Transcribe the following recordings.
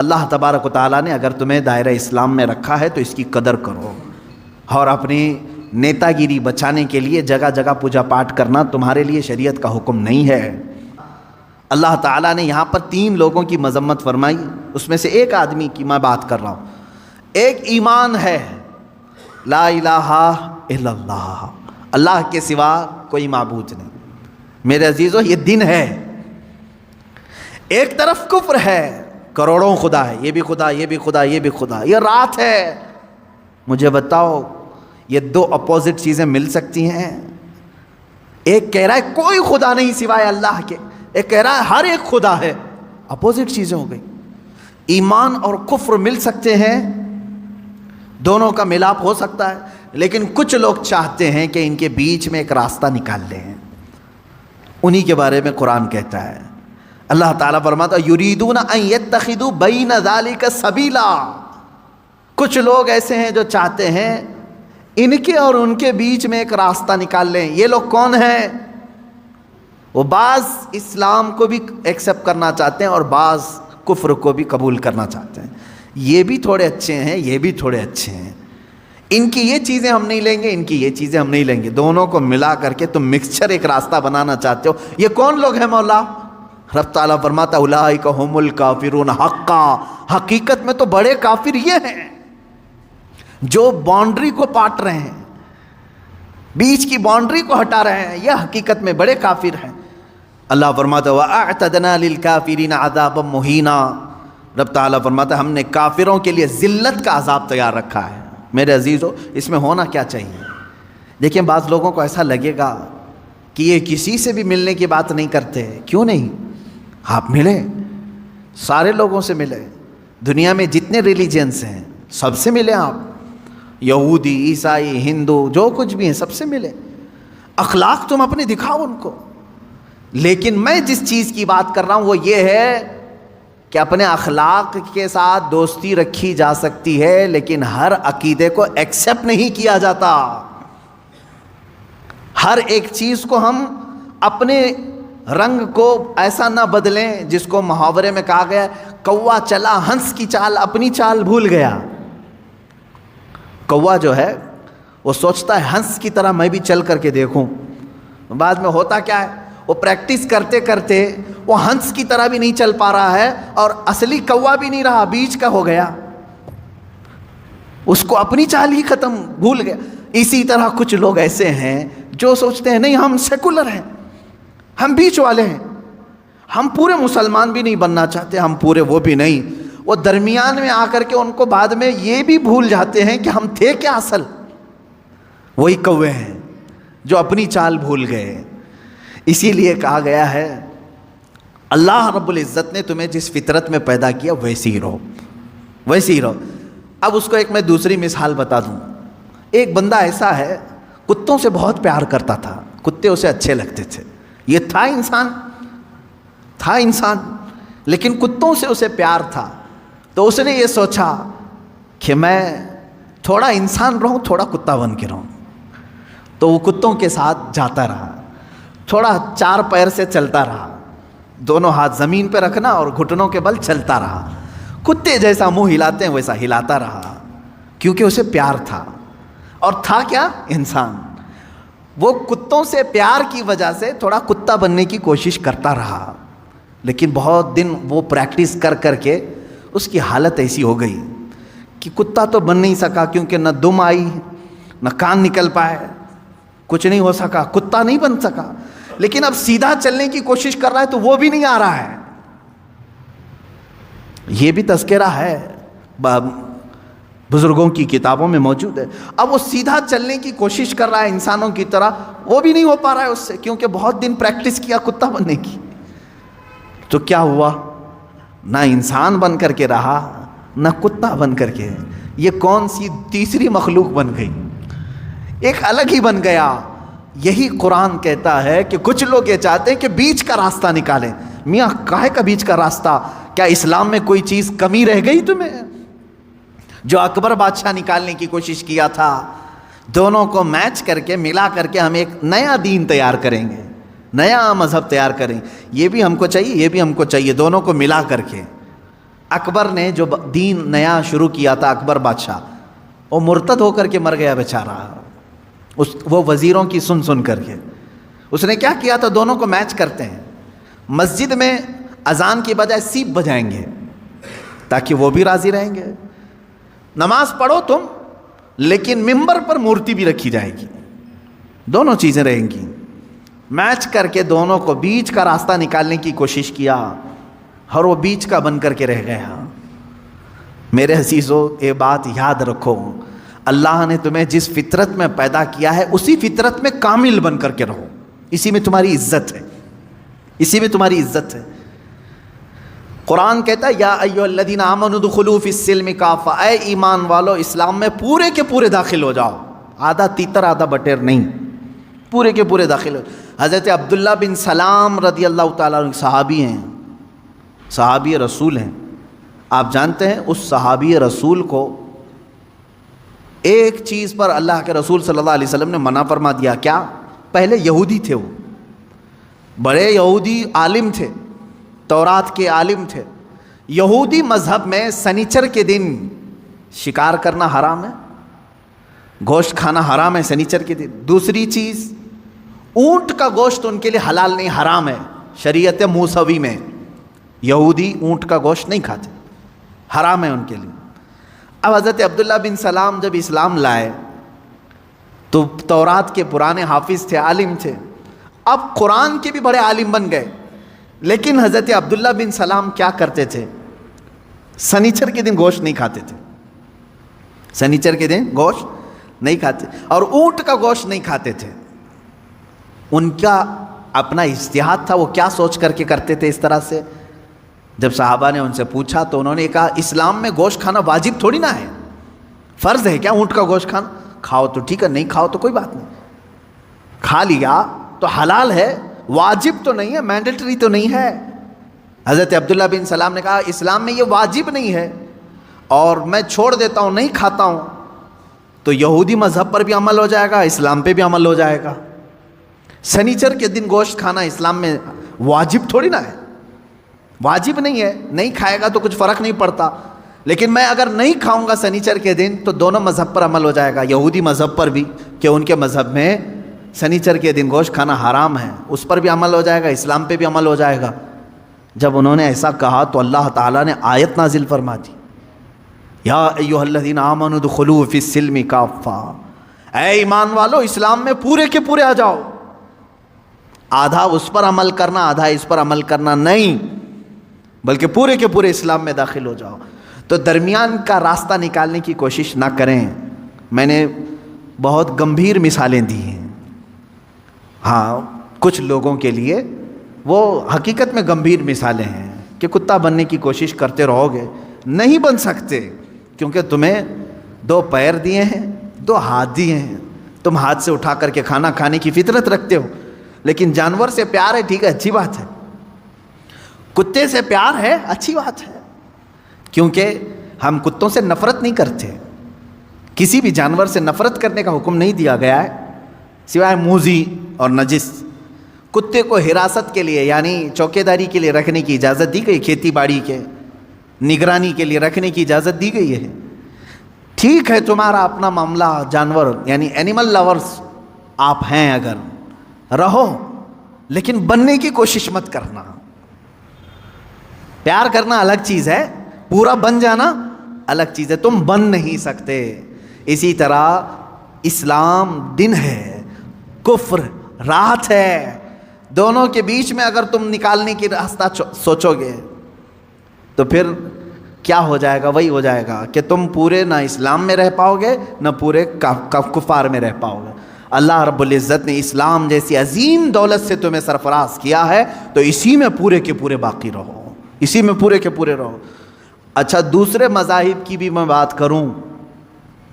اللہ تبارک و تعالیٰ نے اگر تمہیں دائرہ اسلام میں رکھا ہے تو اس کی قدر کرو، اور اپنی نیتا گیری بچانے کے لیے جگہ جگہ پوجا پاٹ کرنا تمہارے لیے شریعت کا حکم نہیں ہے۔ اللہ تعالیٰ نے یہاں پر 3 لوگوں کی مذمت فرمائی، اس میں سے ایک آدمی کی میں بات کر رہا ہوں۔ ایک ایمان ہے، لا الہ الا اللہ، اللہ کے سوا کوئی معبود نہیں۔ میرے عزیزو، یہ دن ہے۔ ایک طرف کفر ہے، کروڑوں خدا ہے، یہ بھی خدا، یہ بھی خدا، یہ بھی خدا، یہ رات ہے۔ مجھے بتاؤ، یہ 2 اپوزٹ چیزیں مل سکتی ہیں؟ ایک کہہ رہا ہے کوئی خدا نہیں سوائے اللہ کے، ایک کہہ رہا ہے ہر ایک خدا ہے۔ اپوزٹ چیزیں ہو گئی۔ ایمان اور کفر مل سکتے ہیں، دونوں کا ملاپ ہو سکتا ہے، لیکن کچھ لوگ چاہتے ہیں کہ ان کے بیچ میں ایک راستہ نکال لیں۔ انہی کے بارے میں قرآن کہتا ہے، اللہ تعالیٰ فرماتا ہے یریدون ان یتخذوا بین ذلک سبیلا۔ کچھ لوگ ایسے ہیں جو چاہتے ہیں ان کے اور ان کے بیچ میں ایک راستہ نکال لیں۔ یہ لوگ کون ہیں؟ وہ بعض اسلام کو بھی ایکسیپٹ کرنا چاہتے ہیں اور بعض کفر کو بھی قبول کرنا چاہتے ہیں۔ یہ بھی تھوڑے اچھے ہیں، یہ بھی تھوڑے اچھے ہیں، ان کی یہ چیزیں ہم نہیں لیں گے، ان کی یہ چیزیں ہم نہیں لیں گے، دونوں کو ملا کر کے تم مکسچر ایک راستہ بنانا چاہتے ہو۔ یہ کون لوگ ہیں مولا؟ رب تعالیٰ فرماتا اولئک هم الکافرون حقا، حقیقت میں تو بڑے کافر یہ ہیں جو باؤنڈری کو پاٹ رہے ہیں، بیچ کی باؤنڈری کو ہٹا رہے ہیں، یہ حقیقت میں بڑے کافر ہیں۔ اللہ فرماتا وَأَعْتَدْنَا لِلْكَافِرِينَ عَذَابًا مُهِينًا، رب تعالیٰ فرماتا ہم نے کافروں کے لیے ذلت کا عذاب تیار رکھا ہے۔ میرے عزیزو، اس میں ہونا کیا چاہیے؟ دیکھیں، بعض لوگوں کو ایسا لگے گا کہ یہ کسی سے بھی ملنے کی بات نہیں کرتے۔ کیوں نہیں؟ آپ ملیں، سارے لوگوں سے ملیں، دنیا میں جتنے ریلیجنس ہیں سب سے ملیں، آپ یہودی، عیسائی، ہندو، جو کچھ بھی ہیں سب سے ملیں، اخلاق تم اپنے دکھاؤ ان کو۔ لیکن میں جس چیز کی بات کر رہا ہوں وہ یہ ہے کہ اپنے اخلاق کے ساتھ دوستی رکھی جا سکتی ہے، لیکن ہر عقیدے کو ایکسیپٹ نہیں کیا جاتا۔ ہر ایک چیز کو ہم اپنے رنگ کو ایسا نہ بدلیں جس کو محاورے میں کہا گیا کوا چلا ہنس کی چال، اپنی چال بھول گیا۔ کوا جو ہے وہ سوچتا ہے ہنس کی طرح میں بھی چل کر کے دیکھوں، بعد میں ہوتا کیا ہے، وہ پریکٹس کرتے کرتے وہ ہنس کی طرح بھی نہیں چل پا رہا ہے اور اصلی کوا بھی نہیں رہا، بیچ کا ہو گیا، اس کو اپنی چال ہی ختم، بھول گیا۔ اسی طرح کچھ لوگ ایسے ہیں جو سوچتے ہیں نہیں ہم سیکولر ہیں، ہم بیچ والے ہیں، ہم پورے مسلمان بھی نہیں بننا چاہتے، ہم پورے وہ بھی نہیں، وہ درمیان میں آ کر کے ان کو بعد میں یہ بھی بھول جاتے ہیں کہ ہم تھے کیا اصل۔ وہی کوے ہیں جو اپنی چال بھول گئے۔ اسی لیے کہا گیا ہے اللہ رب العزت نے تمہیں جس فطرت میں پیدا کیا ویسی ہی رہو، ویسی ہی رہو۔ اب اس کو ایک میں دوسری مثال بتا دوں۔ ایک بندہ ایسا ہے کتوں سے بہت پیار کرتا تھا، کتے اسے اچھے لگتے تھے، یہ تھا انسان، لیکن کتوں سے اسے پیار تھا، تو اس نے یہ سوچا کہ میں تھوڑا انسان رہوں، تھوڑا کتا بن کے رہوں۔ تو وہ کتوں کے ساتھ جاتا رہا، تھوڑا 4 پیر سے چلتا رہا، دونوں ہاتھ زمین پہ رکھنا اور گھٹنوں کے بل چلتا رہا، کتے جیسا منہ ہلاتے ہیں ویسا ہلاتا رہا، کیونکہ اسے پیار تھا، اور تھا کیا؟ انسان۔ وہ کتوں سے پیار کی وجہ سے تھوڑا کتا بننے کی کوشش کرتا رہا، لیکن بہت دن وہ پریکٹس کر کر کے اس کی حالت ایسی ہو گئی کہ کتا تو بن نہیں سکا، کیونکہ نہ دم آئی نہ کان نکل پائے، کچھ نہیں ہو سکا، کتا نہیں بن سکا۔ لیکن اب سیدھا چلنے کی کوشش کر رہا ہے تو وہ بھی نہیں آ رہا ہے۔ یہ بھی تذکرہ ہے، بزرگوں کی کتابوں میں موجود ہے۔ اب وہ سیدھا چلنے کی کوشش کر رہا ہے انسانوں کی طرح، وہ بھی نہیں ہو پا رہا ہے اس سے، کیونکہ بہت دن پریکٹس کیا کتا بننے کی۔ تو کیا ہوا؟ نہ انسان بن کر کے رہا، نہ کتا بن کر کے، یہ کون سی تیسری مخلوق بن گئی، ایک الگ ہی بن گیا۔ یہی قرآن کہتا ہے کہ کچھ لوگ یہ چاہتے ہیں کہ بیچ کا راستہ نکالیں۔ میاں کاہے کا بیچ کا راستہ؟ کیا اسلام میں کوئی چیز کمی رہ گئی تمہیں؟ جو اکبر بادشاہ نکالنے کی کوشش کیا تھا، دونوں کو میچ کر کے ملا کر کے ہم ایک نیا دین تیار کریں گے، نیا مذہب تیار کریں، یہ بھی ہم کو چاہیے، یہ بھی ہم کو چاہیے، دونوں کو ملا کر کے۔ اکبر نے جو دین نیا شروع کیا تھا، اکبر بادشاہ، وہ مرتد ہو کر کے مر گیا بیچارہ، وہ وزیروں کی سن سن کر کے۔ اس نے کیا کیا تھا، دونوں کو میچ کرتے ہیں، مسجد میں اذان کی بجائے سیپ بجائیں گے تاکہ وہ بھی راضی رہیں گے، نماز پڑھو تم لیکن ممبر پر مورتی بھی رکھی جائے گی، دونوں چیزیں رہیں گی۔ میچ کر کے دونوں کو بیچ کا راستہ نکالنے کی کوشش کیا اور وہ بیچ کا بن کر کے رہ گیا۔ میرے عزیزو، یہ بات یاد رکھو، اللہ نے تمہیں جس فطرت میں پیدا کیا ہے اسی فطرت میں کامل بن کر کے رہو، اسی میں تمہاری عزت ہے، اسی میں تمہاری عزت ہے۔ قرآن کہتا ہے یا ایھا الذین آمنوا ادخلوا فی السلم کافہ، اے ایمان والو اسلام میں پورے کے پورے داخل ہو جاؤ، آدھا تیتر آدھا بٹیر نہیں، پورے کے پورے داخل ہو۔ حضرت عبداللہ بن سلام رضی اللہ تعالیٰ عنہ صحابی ہیں، صحابی رسول ہیں۔ آپ جانتے ہیں اس صحابی رسول کو ایک چیز پر اللہ کے رسول صلی اللہ علیہ وسلم نے منع فرما دیا، کیا؟ پہلے یہودی تھے، وہ بڑے یہودی عالم تھے، تورات کے عالم تھے۔ یہودی مذہب میں سنیچر کے دن شکار کرنا حرام ہے، گوشت کھانا حرام ہے سنیچر کے دن۔ دوسری چیز، اونٹ کا گوشت ان کے لیے حلال نہیں، حرام ہے شریعت موسوی میں، یہودی اونٹ کا گوشت نہیں کھاتے، حرام ہے ان کے لیے۔ اب حضرت عبداللہ بن سلام جب اسلام لائے تو تورات کے پرانے حافظ تھے، عالم تھے، اب قرآن کے بھی بڑے عالم بن گئے، لیکن حضرت عبداللہ بن سلام کیا کرتے تھے؟ سنیچر کے دن گوشت نہیں کھاتے تھے، سنیچر کے دن گوشت نہیں کھاتے، اور اونٹ کا گوشت نہیں کھاتے تھے۔ ان کا اپنا اجتہاد تھا، وہ کیا سوچ کر کے کرتے تھے اس طرح سے؟ جب صحابہ نے ان سے پوچھا تو انہوں نے کہا اسلام میں گوشت کھانا واجب تھوڑی نہ ہے، فرض ہے کیا اونٹ کا گوشت کھانا؟ کھاؤ تو ٹھیک ہے، نہیں کھاؤ تو کوئی بات نہیں، کھا لیا تو حلال ہے، واجب تو نہیں ہے، مینڈیٹری تو نہیں ہے۔ حضرت عبداللہ بن سلام نے کہا اسلام میں یہ واجب نہیں ہے اور میں چھوڑ دیتا ہوں، نہیں کھاتا ہوں، تو یہودی مذہب پر بھی عمل ہو جائے گا، اسلام پہ بھی عمل ہو جائے گا۔ سنیچر کے دن گوشت کھانا اسلام میں واجب تھوڑی نہ ہے، واجب نہیں ہے، نہیں کھائے گا تو کچھ فرق نہیں پڑتا، لیکن میں اگر نہیں کھاؤں گا سنیچر کے دن تو دونوں مذہب پر عمل ہو جائے گا، یہودی مذہب پر بھی کہ ان کے مذہب میں سنیچر کے دن گوشت کھانا حرام ہے، اس پر بھی عمل ہو جائے گا، اسلام پہ بھی عمل ہو جائے گا۔ جب انہوں نے ایسا کہا تو اللہ تعالیٰ نے آیت نازل فرما دی، یا ایھا الذین آمنوا ادخلوا فی السلم کافہ، اے ایمان والو اسلام میں پورے کے پورے آ جاؤ، آدھا اس پر عمل کرنا آدھا اس پر عمل کرنا نہیں، بلکہ پورے کے پورے اسلام میں داخل ہو جاؤ۔ تو درمیان کا راستہ نکالنے کی کوشش نہ کریں۔ میں نے بہت گمبھیر مثالیں دی ہیں، ہاں کچھ لوگوں کے لیے وہ حقیقت میں گمبھیر مثالیں ہیں کہ کتا بننے کی کوشش کرتے رہو گے، نہیں بن سکتے، کیونکہ تمہیں 2 پیر دیے ہیں، 2 ہاتھ دیے ہیں، تم ہاتھ سے اٹھا کر کے کھانا کھانے کی فطرت رکھتے ہو، لیکن جانور سے پیار ہے، ٹھیک ہے، اچھی بات ہے، کتے سے پیار ہے، اچھی بات ہے، کیونکہ ہم کتوں سے نفرت نہیں کرتے، کسی بھی جانور سے نفرت کرنے کا حکم نہیں دیا گیا ہے سوائے موذی اور نجس۔ کتے کو حراست کے لیے یعنی چوکیداری کے لیے رکھنے کی اجازت دی گئی، کھیتی باڑی کے نگرانی کے لیے رکھنے کی اجازت دی گئی ہے، ٹھیک ہے، تمہارا اپنا معاملہ، جانور یعنی اینیمل لورز آپ ہیں، اگر رہو، لیکن بننے کی کوشش مت کرنا۔ پیار کرنا الگ چیز ہے، پورا بن جانا الگ چیز ہے، تم بن نہیں سکتے۔ اسی طرح اسلام دن ہے، کفر رات ہے، دونوں کے بیچ میں اگر تم نکالنے کی راستہ سوچو گے تو پھر کیا ہو جائے گا؟ وہی ہو جائے گا کہ تم پورے نہ اسلام میں رہ پاؤ گے نہ پورے کفار میں رہ پاؤ گے۔ اللہ رب العزت نے اسلام جیسی عظیم دولت سے تمہیں سرفراز کیا ہے تو اسی میں پورے کے پورے باقی رہو، اسی میں پورے کے پورے رہو۔ اچھا، دوسرے مذاہب کی بھی میں بات کروں،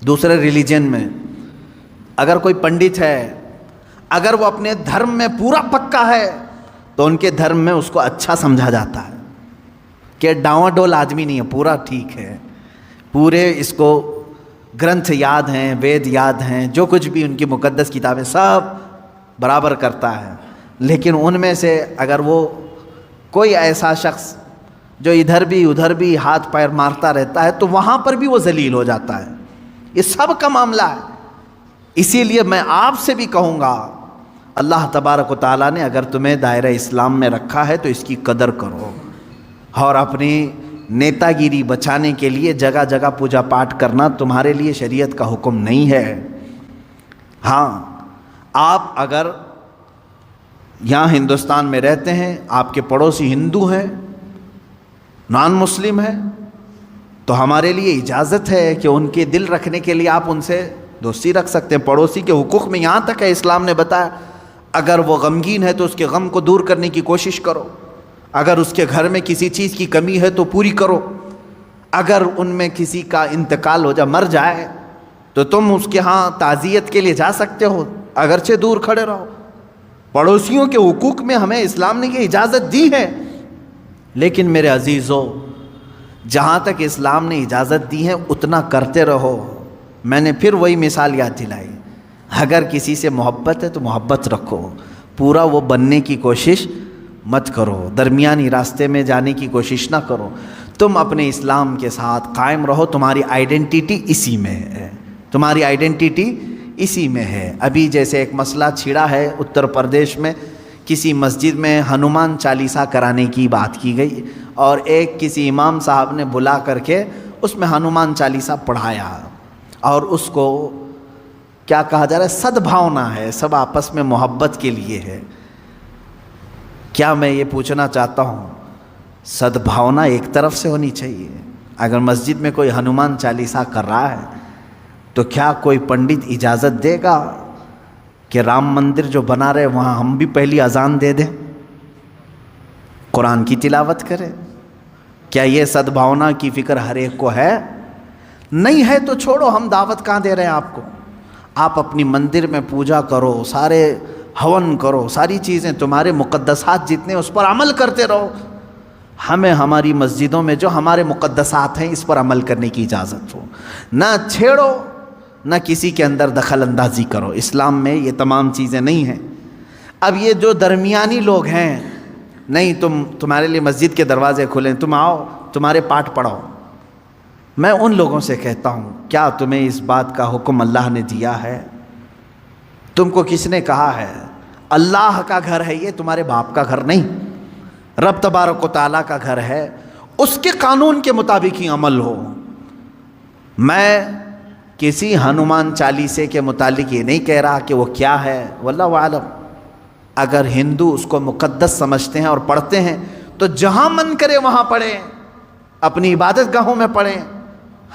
دوسرے ریلیجن میں اگر کوئی پنڈت ہے، اگر وہ اپنے دھرم میں پورا پکا ہے تو ان کے دھرم میں اس کو اچھا سمجھا جاتا ہے کہ ڈاواں ڈول آدمی نہیں ہے، پورا ٹھیک ہے، پورے اس کو گرنتھ یاد ہیں، وید یاد ہیں، جو کچھ بھی ان کی مقدس کتابیں سب برابر کرتا ہے۔ لیکن ان میں سے اگر وہ کوئی ایسا شخص جو ادھر بھی ادھر بھی ہاتھ پیر مارتا رہتا ہے تو وہاں پر بھی وہ ذلیل ہو جاتا ہے. یہ سب کا معاملہ ہے. اسی لیے میں آپ سے بھی کہوں گا، اللہ تبارک و تعالیٰ نے اگر تمہیں دائرہ اسلام میں رکھا ہے تو اس کی قدر کرو، اور اپنی نیتا گیری بچانے کے لیے جگہ جگہ پوجا پاٹ کرنا تمہارے لیے شریعت کا حکم نہیں ہے. ہاں، آپ اگر یہاں ہندوستان میں رہتے ہیں، آپ کے پڑوسی ہندو ہیں، نان مسلم ہیں، تو ہمارے لیے اجازت ہے کہ ان کے دل رکھنے کے لیے آپ ان سے دوستی رکھ سکتے ہیں. پڑوسی کے حقوق میں یہاں تک ہے، اسلام نے بتایا اگر وہ غمگین ہے تو اس کے غم کو دور کرنے کی کوشش کرو، اگر اس کے گھر میں کسی چیز کی کمی ہے تو پوری کرو، اگر ان میں کسی کا انتقال ہو جائے، مر جائے، تو تم اس کے ہاں تعزیت کے لیے جا سکتے ہو، اگرچہ دور کھڑے رہو. پڑوسیوں کے حقوق میں ہمیں اسلام نے یہ اجازت دی ہے. لیکن میرے عزیزو، جہاں تک اسلام نے اجازت دی ہے اتنا کرتے رہو. میں نے پھر وہی مثال یاد دلائی، اگر کسی سے محبت ہے تو محبت رکھو، پورا وہ بننے کی کوشش مت کرو، درمیانی راستے میں جانے کی کوشش نہ کرو. تم اپنے اسلام کے ساتھ قائم رہو، تمہاری آئیڈینٹی اسی میں ہے، تمہاری آئیڈینٹی اسی میں ہے. ابھی جیسے ایک مسئلہ چھڑا ہے اتر پردیش میں، کسی مسجد میں ہنومان چالیسا کرانے کی بات کی گئی، اور ایک کسی امام صاحب نے بلا کر کے اس میں ہنومان چالیسا پڑھایا، اور اس کو کیا کہا جا رہا ہے، صدبھاونا ہے، سب آپس میں محبت کے لیے ہے. کیا میں یہ پوچھنا چاہتا ہوں، صدبھاونا ایک طرف سے ہونی چاہیے؟ اگر مسجد میں کوئی ہنومان چالیسا کر رہا ہے تو کیا کوئی پنڈت اجازت دے گا کہ رام مندر جو بنا رہے وہاں ہم بھی پہلی اذان دے دیں، قرآن کی تلاوت کریں؟ کیا یہ صدبھاونا کی فکر ہر ایک کو ہے؟ نہیں ہے تو چھوڑو، ہم دعوت کہاں دے رہے ہیں آپ کو. آپ اپنی مندر میں پوجا کرو، سارے ہون کرو، ساری چیزیں تمہارے مقدسات جتنے اس پر عمل کرتے رہو. ہمیں ہماری مسجدوں میں جو ہمارے مقدسات ہیں اس پر عمل کرنے کی اجازت ہو، نہ چھیڑو، نہ کسی کے اندر دخل اندازی کرو. اسلام میں یہ تمام چیزیں نہیں ہیں. اب یہ جو درمیانی لوگ ہیں، نہیں تمہارے لیے مسجد کے دروازے کھلیں، تم آؤ، تمہارے پاٹ پڑھو، میں ان لوگوں سے کہتا ہوں کیا تمہیں اس بات کا حکم اللہ نے دیا ہے؟ تم کو کس نے کہا ہے؟ اللہ کا گھر ہے یہ، تمہارے باپ کا گھر نہیں. رب تبارک و تعالیٰ کا گھر ہے، اس کے قانون کے مطابق ہی عمل ہو. میں کسی ہنومان چالیسے کے متعلق یہ نہیں کہہ رہا کہ وہ کیا ہے، واللہ عالم. اگر ہندو اس کو مقدس سمجھتے ہیں اور پڑھتے ہیں تو جہاں من کرے وہاں پڑھیں، اپنی عبادت گاہوں میں پڑھیں.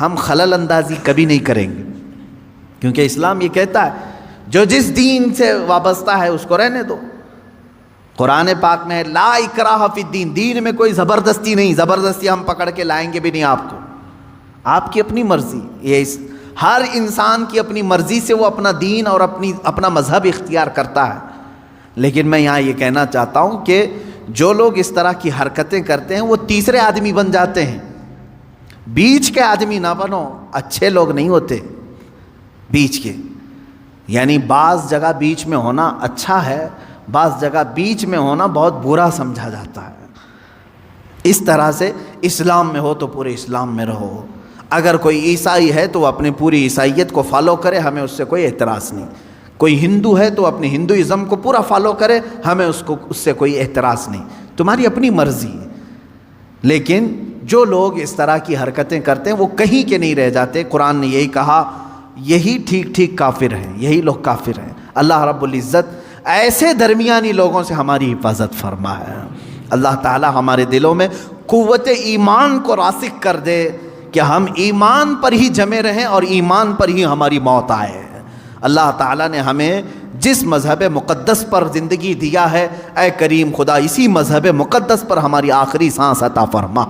ہم خلل اندازی کبھی نہیں کریں گے، کیونکہ اسلام یہ کہتا ہے جو جس دین سے وابستہ ہے اس کو رہنے دو. قرآن پاک میں لا اکراہ فی الدین، دین میں کوئی زبردستی نہیں، زبردستی ہم پکڑ کے لائیں گے بھی نہیں آپ کو، آپ کی اپنی مرضی. یہ ہر انسان کی اپنی مرضی سے وہ اپنا دین اور اپنا مذہب اختیار کرتا ہے. لیکن میں یہاں یہ کہنا چاہتا ہوں کہ جو لوگ اس طرح کی حرکتیں کرتے ہیں وہ تیسرے آدمی بن جاتے ہیں. بیچ کے آدمی نہ بنو، اچھے لوگ نہیں ہوتے بیچ کے. یعنی بعض جگہ بیچ میں ہونا اچھا ہے، بعض جگہ بیچ میں ہونا بہت برا سمجھا جاتا ہے. اس طرح سے اسلام میں ہو تو پورے اسلام میں رہو. اگر کوئی عیسائی ہے تو وہ اپنی پوری عیسائیت کو فالو کرے، ہمیں اس سے کوئی اعتراض نہیں. کوئی ہندو ہے تو اپنے ہندوازم کو پورا فالو کرے، ہمیں اس سے کوئی اعتراض نہیں. تمہاری اپنی مرضی. لیکن جو لوگ اس طرح کی حرکتیں کرتے ہیں وہ کہیں کے نہیں رہ جاتے. قرآن نے یہی کہا، یہی ٹھیک ٹھیک کافر ہیں، یہی لوگ کافر ہیں. اللہ رب العزت ایسے درمیانی لوگوں سے ہماری حفاظت فرمائے. اللہ تعالی ہمارے دلوں میں قوت ایمان کو راسخ کر دے کہ ہم ایمان پر ہی جمے رہیں اور ایمان پر ہی ہماری موت آئے. اللہ تعالیٰ نے ہمیں جس مذہب مقدس پر زندگی دیا ہے، اے کریم خدا اسی مذہب مقدس پر ہماری آخری سانس عطا فرما.